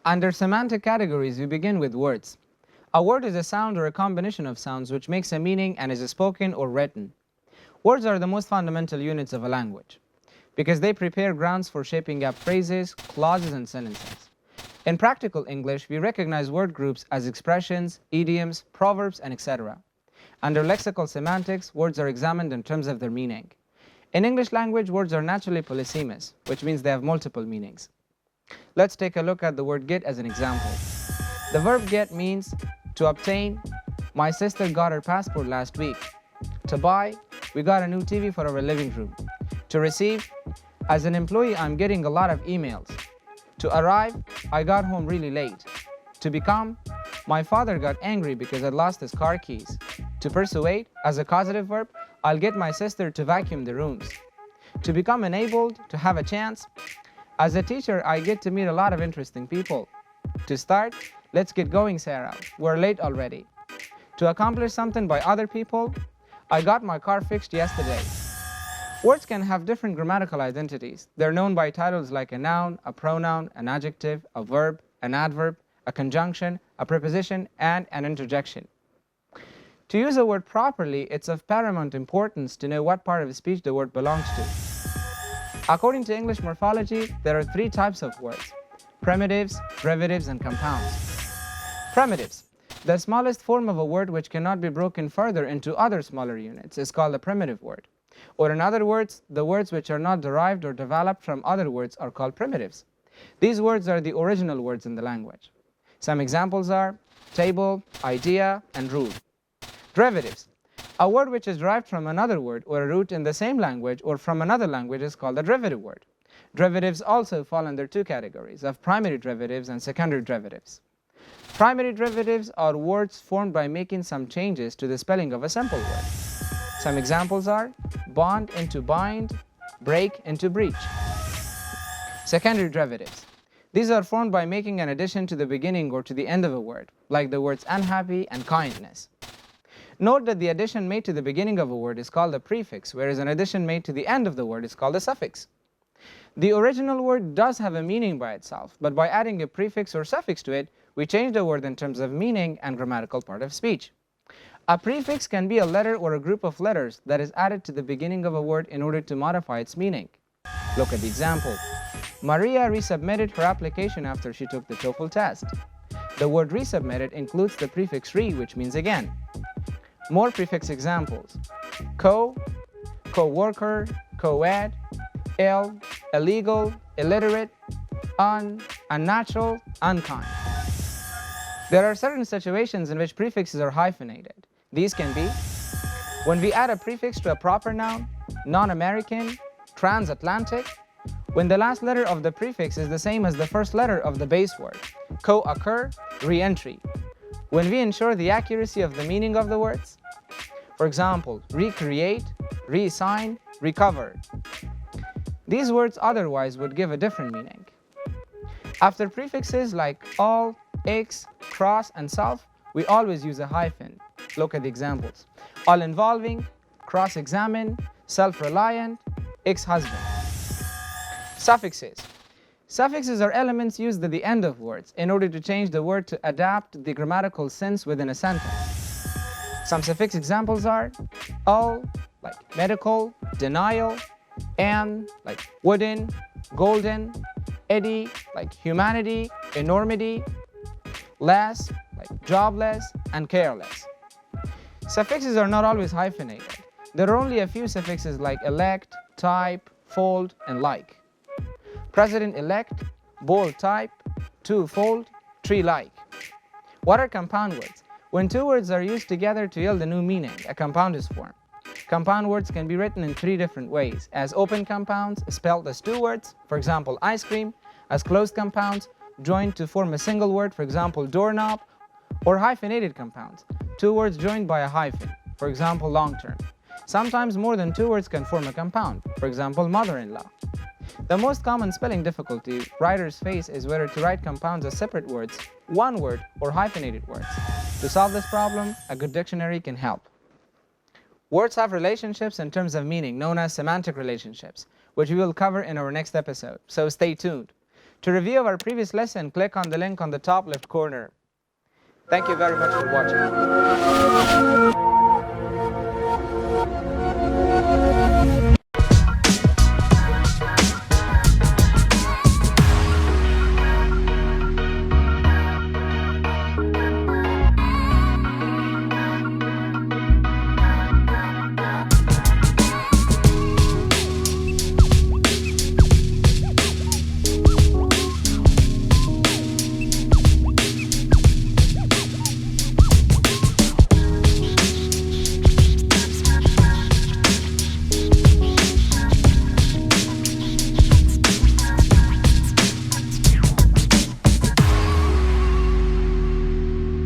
Under semantic categories, we begin with words. A word is a sound or a combination of sounds which makes a meaning and is spoken or written. Words are the most fundamental units of a language because they prepare grounds for shaping up phrases, clauses, and sentences. In practical English, we recognize word groups as expressions, idioms, proverbs, and etc. Under lexical semantics, words are examined in terms of their meaning. In English language, words are naturally polysemous, which means they have multiple meanings. Let's take a look at the word get as an example. The verb get means to obtain. My sister got her passport last week. To buy, we got a new TV for our living room. To receive, as an employee, I'm getting a lot of emails. To arrive, I got home really late. To become, my father got angry because I lost his car keys. To persuade, as a causative verb, I'll get my sister to vacuum the rooms. To become enabled, to have a chance. As a teacher, I get to meet a lot of interesting people. To start, let's get going, Sarah. We're late already. To accomplish something by other people, I got my car fixed yesterday. Words can have different grammatical identities. They're known by titles like a noun, a pronoun, an adjective, a verb, an adverb, a conjunction, a preposition, and an interjection. To use a word properly, it's of paramount importance to know what part of speech the word belongs to. According to English morphology, there are three types of words: primitives, derivatives, and compounds. Primitives. The smallest form of a word which cannot be broken further into other smaller units is called a primitive word. Or in other words, the words which are not derived or developed from other words are called primitives. These words are the original words in the language. Some examples are table, idea, and rule. Derivatives. A word which is derived from another word or a root in the same language or from another language is called a derivative word. Derivatives also fall under two categories of primary derivatives and secondary derivatives. Primary derivatives are words formed by making some changes to the spelling of a simple word. Some examples are bond into bind, break into breach. Secondary derivatives. These are formed by making an addition to the beginning or to the end of a word, like the words unhappy and kindness. Note that the addition made to the beginning of a word is called a prefix, whereas an addition made to the end of the word is called a suffix. The original word does have a meaning by itself, but by adding a prefix or suffix to it, we change the word in terms of meaning and grammatical part of speech. A prefix can be a letter or a group of letters that is added to the beginning of a word in order to modify its meaning. Look at the example. Maria resubmitted her application after she took the TOEFL test. The word resubmitted includes the prefix re, which means again. More prefix examples: co-worker, co-ed, ill, illegal, illiterate, unnatural, unkind. There are certain situations in which prefixes are hyphenated. These can be when we add a prefix to a proper noun, non-American, transatlantic, when the last letter of the prefix is the same as the first letter of the base word, co-occur, re-entry, when we ensure the accuracy of the meaning of the words. For example, recreate, reassign, recover. These words otherwise would give a different meaning. After prefixes like all, x, cross, and self, we always use a hyphen. Look at the examples. All-involving, cross-examine, self-reliant, ex-husband. Suffixes. Suffixes are elements used at the end of words in order to change the word to adapt the grammatical sense within a sentence. Some suffix examples are all, like medical, denial, and, like wooden, golden, eddy, like humanity, enormity, less, like jobless, and careless. Suffixes are not always hyphenated. There are only a few suffixes like elect, type, fold, and like. President-elect, bold type, twofold, tree-like. What are compound words? When two words are used together to yield a new meaning, a compound is formed. Compound words can be written in three different ways: as open compounds, spelled as two words, for example, ice cream; as closed compounds, joined to form a single word, for example, doorknob; or hyphenated compounds, two words joined by a hyphen, for example, long-term. Sometimes more than two words can form a compound, for example, mother-in-law. The most common spelling difficulty writers face is whether to write compounds as separate words, one word, or hyphenated words. To solve this problem, a good dictionary can help. Words have relationships in terms of meaning known as semantic relationships, which we will cover in our next episode, so stay tuned. To review our previous lesson, click on the link on the top left corner. Thank you very much for watching.